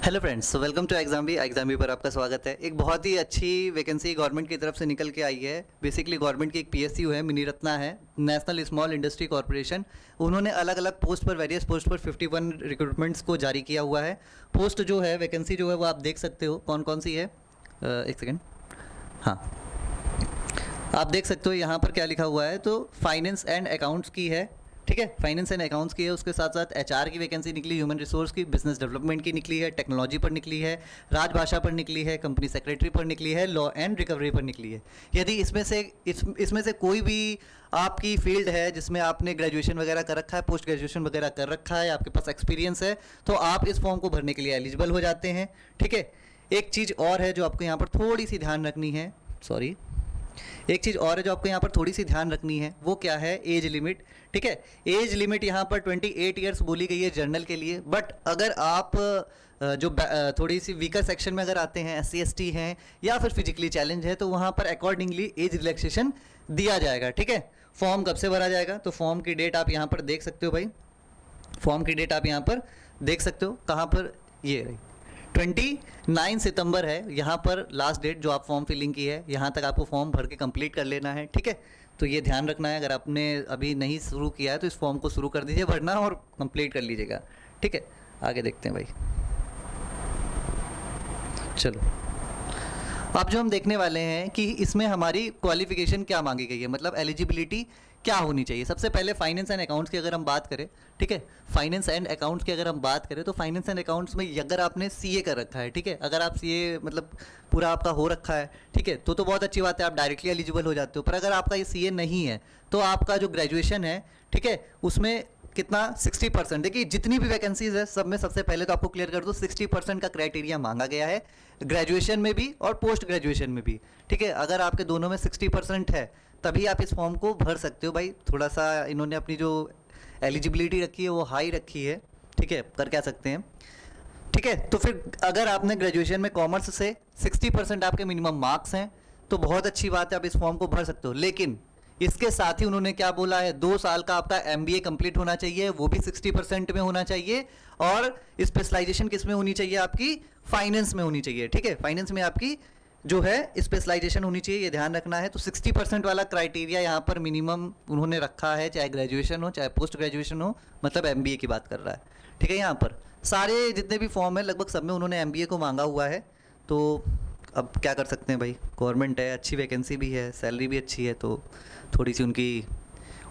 Hello friends, welcome to exam B पर आपका स्वागत है। एक बहुत ही अच्छी वैकेंसी गवर्नमेंट की तरफ से निकल के आई है। बेसिकली गवर्नमेंट की एक पीएसयू है, मिनी रत्ना है, नेशनल स्मॉल इंडस्ट्री कॉरपोरेशन। उन्होंने अलग अलग पोस्ट पर, वेरियस पोस्ट पर 51 रिक्रूटमेंट्स को जारी किया हुआ है। पोस्ट जो है, वैकेंसी जो है वो आप देख सकते हो कौन कौन सी है। एक सेकेंड, हाँ, आप देख सकते हो यहाँ पर क्या लिखा हुआ है। तो फाइनेंस एंड अकाउंट्स की है, ठीक है, फाइनेंस एंड अकाउंट्स की है। उसके साथ साथ एचआर की वैकेंसी निकली, ह्यूमन रिसोर्स की, बिजनेस डेवलपमेंट की निकली है, टेक्नोलॉजी पर निकली है, राजभाषा पर निकली है, कंपनी सेक्रेटरी पर निकली है, लॉ एंड रिकवरी पर निकली है। यदि इसमें से कोई भी आपकी फील्ड है जिसमें आपने ग्रेजुएशन वगैरह कर रखा है, पोस्ट ग्रेजुएशन वगैरह कर रखा है, आपके पास एक्सपीरियंस है, तो आप इस फॉर्म को भरने के लिए एलिजिबल हो जाते हैं, ठीक है। एक चीज़ और है जो आपको यहाँ पर थोड़ी सी ध्यान रखनी है, सॉरी, एक चीज़ और है जो आपको यहाँ पर थोड़ी सी ध्यान रखनी है, वो क्या है, एज लिमिट, ठीक है। एज लिमिट यहाँ पर 28 ईयर्स बोली गई है जनरल के लिए। बट अगर आप थोड़ी सी वीकर सेक्शन में अगर आते हैं, SC ST हैं या फिर फिजिकली चैलेंज है, तो वहाँ पर अकॉर्डिंगली एज रिलैक्सेशन दिया जाएगा, ठीक है। फॉर्म कब से भरा जाएगा, तो फॉर्म की डेट आप यहाँ पर देख सकते हो भाई। फॉर्म की डेट आप यहाँ पर देख सकते हो, कहाँ पर, ये रही 29 सितंबर है यहाँ पर लास्ट डेट जो आप फॉर्म फिलिंग की है। यहाँ तक आपको फॉर्म भर के कंप्लीट कर लेना है, ठीक है। तो ये ध्यान रखना है, अगर आपने अभी नहीं शुरू किया है तो इस फॉर्म को शुरू कर दीजिए भरना और कंप्लीट कर लीजिएगा, ठीक है। आगे देखते हैं भाई, चलो। अब जो हम देखने वाले हैं कि इसमें हमारी क्वालिफिकेशन क्या मांगी गई है, मतलब एलिजिबिलिटी क्या होनी चाहिए। सबसे पहले फाइनेंस एंड अकाउंट्स की अगर हम बात करें, ठीक है, फाइनेंस एंड अकाउंट्स की अगर हम बात करें तो फाइनेंस एंड अकाउंट्स में अगर आपने सीए कर रखा है, ठीक है, अगर आप सीए मतलब पूरा आपका हो रखा है, ठीक है, तो बहुत अच्छी बात है, आप डायरेक्टली एलिजिबल हो जाते हो। पर अगर आपका ये सीए नहीं है तो आपका जो ग्रेजुएशन है, ठीक है, उसमें कितना 60%। देखिए जितनी भी वैकेंसीज है सब में सबसे पहले तो आपको क्लियर कर दो, 60% का क्राइटेरिया मांगा गया है, ग्रेजुएशन में भी और पोस्ट ग्रेजुएशन में भी, ठीक है। अगर आपके दोनों में 60% है तभी आप इस फॉर्म को भर सकते हो भाई। थोड़ा सा इन्होंने अपनी जो एलिजिबिलिटी रखी है वो हाई रखी है, ठीक है, कर क्या सकते हैं, ठीक है। तो फिर अगर आपने ग्रेजुएशन में कॉमर्स से 60% आपके मिनिमम मार्क्स हैं तो बहुत अच्छी बात है, आप इस फॉर्म को भर सकते हो। लेकिन इसके साथ ही उन्होंने क्या बोला है, 2 साल का आपका MBA कंप्लीट होना चाहिए, वो भी 60% में होना चाहिए, और स्पेशलाइजेशन किस में होनी चाहिए, आपकी फाइनेंस में होनी चाहिए, ठीक है। फाइनेंस में आपकी जो है स्पेशलाइजेशन होनी चाहिए, ये ध्यान रखना है। तो 60% वाला क्राइटेरिया यहाँ पर मिनिमम उन्होंने रखा है, चाहे ग्रेजुएशन हो चाहे पोस्ट ग्रेजुएशन हो, मतलब MBA की बात कर रहा है, ठीक है। यहाँ पर सारे जितने भी फॉर्म है लगभग सब में उन्होंने MBA को मांगा हुआ है। तो अब क्या कर सकते हैं भाई, गवर्नमेंट है, अच्छी वैकेंसी भी है, सैलरी भी अच्छी है, तो थोड़ी सी उनकी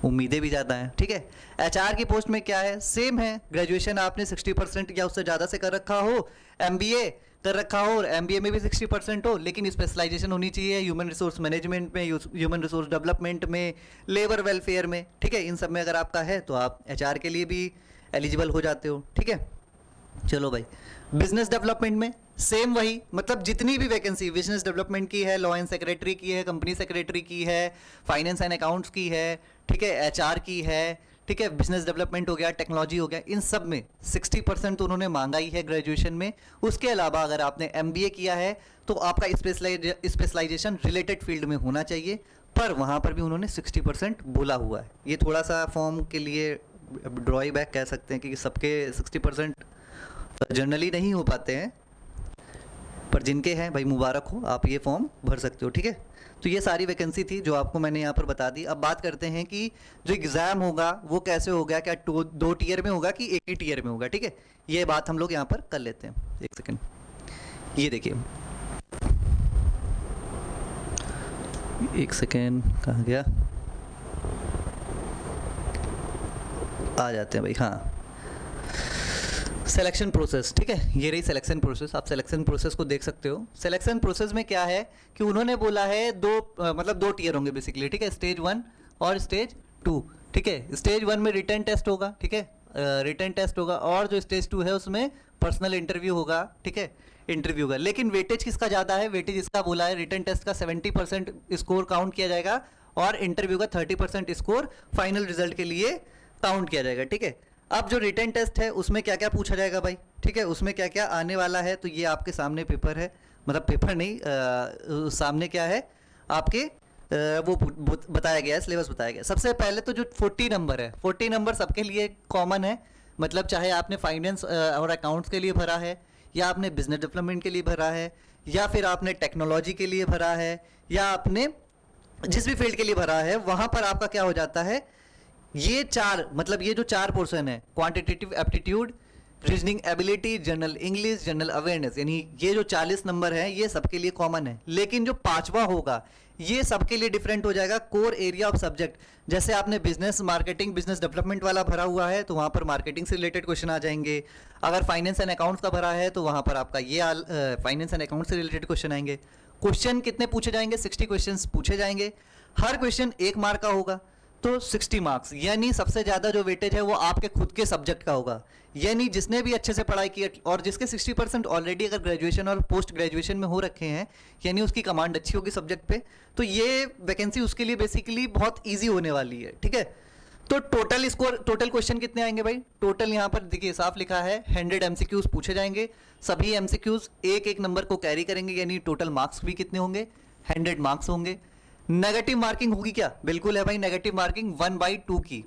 उम्मीदें भी ज़्यादा हैं, ठीक है। HR की पोस्ट में क्या है, सेम है, ग्रेजुएशन आपने 60% या उससे ज़्यादा से कर रखा हो, MBA कर रखा हो और MBA में भी 60% हो, लेकिन स्पेशलाइजेशन होनी चाहिए ह्यूमन रिसोर्स मैनेजमेंट में, ह्यूमन रिसोर्स डेवलपमेंट में, लेबर वेलफेयर में, ठीक है। इन सब में अगर आपका है तो आप HR के लिए भी एलिजिबल हो जाते हो, ठीक है। चलो भाई, बिजनेस डेवलपमेंट में सेम वही, मतलब जितनी भी वैकेंसी बिजनेस डेवलपमेंट की है, लॉ एंड सेक्रेटरी की है, कंपनी सेक्रेटरी की है, फाइनेंस एंड अकाउंट्स की है, ठीक है, HR की है, ठीक है, बिजनेस डेवलपमेंट हो गया, टेक्नोलॉजी हो गया, इन सब में 60% तो उन्होंने मांगा ही है ग्रेजुएशन में। उसके अलावा अगर आपने MBA किया है तो आपका स्पेशलाइजेशन रिलेटेड फील्ड में होना चाहिए, पर वहाँ पर भी उन्होंने 60% बोला हुआ है। ये थोड़ा सा फॉर्म के लिए ड्रॉबैक कह सकते हैं कि सबके 60% जनरली नहीं हो पाते हैं, पर जिनके हैं भाई मुबारक हो, आप ये फॉर्म भर सकते हो, ठीक है। तो ये सारी वैकेंसी थी जो आपको मैंने यहाँ पर बता दी। अब बात करते हैं कि जो एग्ज़ाम होगा वो कैसे होगा, क्या 2 टीयर में होगा कि एक ही टीयर में होगा, ठीक है। ये बात हम लोग यहाँ पर कर लेते हैं। एक सेकेंड, ये देखिए, एक सेकेंड, कहाँ गया, आ जाते हैं भाई, हाँ, सिलेक्शन प्रोसेस, ठीक है, ये रही सिलेक्शन प्रोसेस। आप सिलेक्शन प्रोसेस को देख सकते हो। सिलेक्शन प्रोसेस में क्या है कि उन्होंने बोला है मतलब 2 टीयर होंगे बेसिकली, ठीक है, स्टेज 1 और स्टेज 2, ठीक है। स्टेज 1 में रिटन टेस्ट होगा, ठीक है, रिटन टेस्ट होगा, और जो स्टेज 2 है उसमें पर्सनल इंटरव्यू होगा, ठीक है, इंटरव्यू का। लेकिन वेटेज किसका ज़्यादा है, वेटेज इसका बोला है, रिटन टेस्ट का 70% स्कोर काउंट किया जाएगा और इंटरव्यू का 30% स्कोर फाइनल रिजल्ट के लिए काउंट किया जाएगा, ठीक है। अब जो रिटन टेस्ट है उसमें क्या क्या पूछा जाएगा भाई, ठीक है, उसमें क्या क्या आने वाला है, तो ये आपके सामने पेपर है, मतलब पेपर नहीं, सामने क्या है आपके, वो बताया गया है, सिलेबस बताया गया है। सबसे पहले तो जो 40 नंबर है, 40 नंबर सबके लिए कॉमन है, मतलब चाहे आपने फाइनेंस और अकाउंट्स के लिए भरा है या आपने बिजनेस डेवलपमेंट के लिए भरा है, या फिर आपने टेक्नोलॉजी के लिए भरा है, या आपने जिस भी फील्ड के लिए भरा है, वहां पर आपका क्या हो जाता है, ये चार मतलब ये जो चार पोर्शन है, quantitative aptitude, reasoning ability, general English, general awareness, यानी ये जो 40 नंबर है ये सबके लिए कॉमन है। लेकिन जो पांचवा होगा ये सबके लिए डिफरेंट हो जाएगा, कोर एरिया ऑफ सब्जेक्ट। जैसे आपने बिजनेस मार्केटिंग बिजनेस डेवलपमेंट वाला भरा हुआ है तो वहाँ पर मार्केटिंग से रिलेटेड क्वेश्चन आ जाएंगे। अगर फाइनेंस एंड अकाउंट्स का भरा है तो वहाँ पर आपका ये फाइनेंस एंड अकाउंट्स से रिलेटेड क्वेश्चन आएंगे। क्वेश्चन कितने पूछे जाएंगे, 60 क्वेश्चन पूछे जाएंगे। हर क्वेश्चन 1 मार्क का होगा तो 60 मार्क्स, यानी सबसे ज़्यादा जो वेटेज है वो आपके खुद के सब्जेक्ट का होगा। यानी जिसने भी अच्छे से पढ़ाई की और जिसके 60% ऑलरेडी अगर ग्रेजुएशन और पोस्ट ग्रेजुएशन में हो रखे हैं, यानी उसकी कमांड अच्छी होगी सब्जेक्ट पे, तो ये वैकेंसी उसके लिए बेसिकली बहुत ईजी होने वाली है। ठीक है, तो टोटल स्कोर, टोटल क्वेश्चन कितने आएंगे भाई? टोटल यहाँ पर देखिए साफ लिखा है 100 MCQs पूछे जाएंगे। सभी MCQs एक एक नंबर को कैरी करेंगे, यानी टोटल मार्क्स भी कितने होंगे, 100 मार्क्स होंगे। नेगेटिव मार्किंग होगी क्या? बिल्कुल है भाई, नेगेटिव मार्किंग 1/2 की।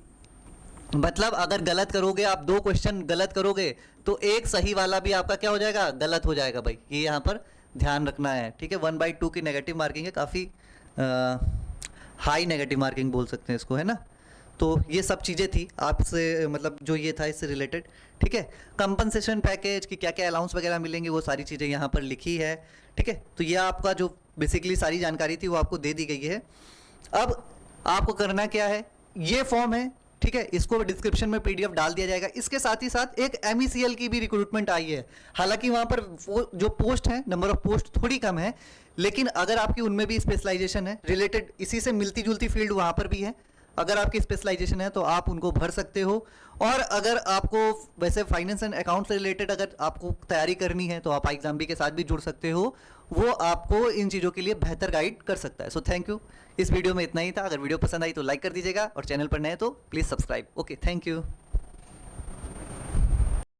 मतलब अगर गलत करोगे आप, 2 क्वेश्चन गलत करोगे तो एक सही वाला भी आपका क्या हो जाएगा, गलत हो जाएगा भाई। ये यहाँ पर ध्यान रखना है। ठीक है, 1/2 की नेगेटिव मार्किंग है, काफ़ी हाई नेगेटिव मार्किंग बोल सकते हैं इसको, है ना। तो ये सब चीज़ें थी आपसे, मतलब जो ये था इससे रिलेटेड। ठीक है, कंपनसेशन पैकेज की क्या क्या अलाउंस वगैरह मिलेंगे वो सारी चीज़ें यहाँ पर लिखी है। ठीक है, तो ये आपका जो बेसिकली सारी जानकारी थी वो आपको दे दी गई है। अब आपको करना क्या है, ये फॉर्म है, ठीक है, इसको डिस्क्रिप्शन में PDF डाल दिया जाएगा। इसके साथ ही साथ एक MECL की भी रिक्रूटमेंट आई है। हालांकि वहाँ पर जो पोस्ट है, नंबर ऑफ पोस्ट थोड़ी कम है, लेकिन अगर आपकी उनमें भी स्पेशलाइजेशन है, रिलेटेड इसी से मिलती जुलती फील्ड वहाँ पर भी है, अगर आपकी स्पेशलाइजेशन है तो आप उनको भर सकते हो। और अगर आपको वैसे फाइनेंस एंड अकाउंट से रिलेटेड अगर आपको तैयारी करनी है तो आप एग्जाम के साथ भी जुड़ सकते हो, वो आपको इन चीज़ों के लिए बेहतर गाइड कर सकता है। सो थैंक यू, इस वीडियो में इतना ही था। अगर वीडियो पसंद आई तो लाइक कर दीजिएगा और चैनल पर नए तो please subscribe. Okay, thank you.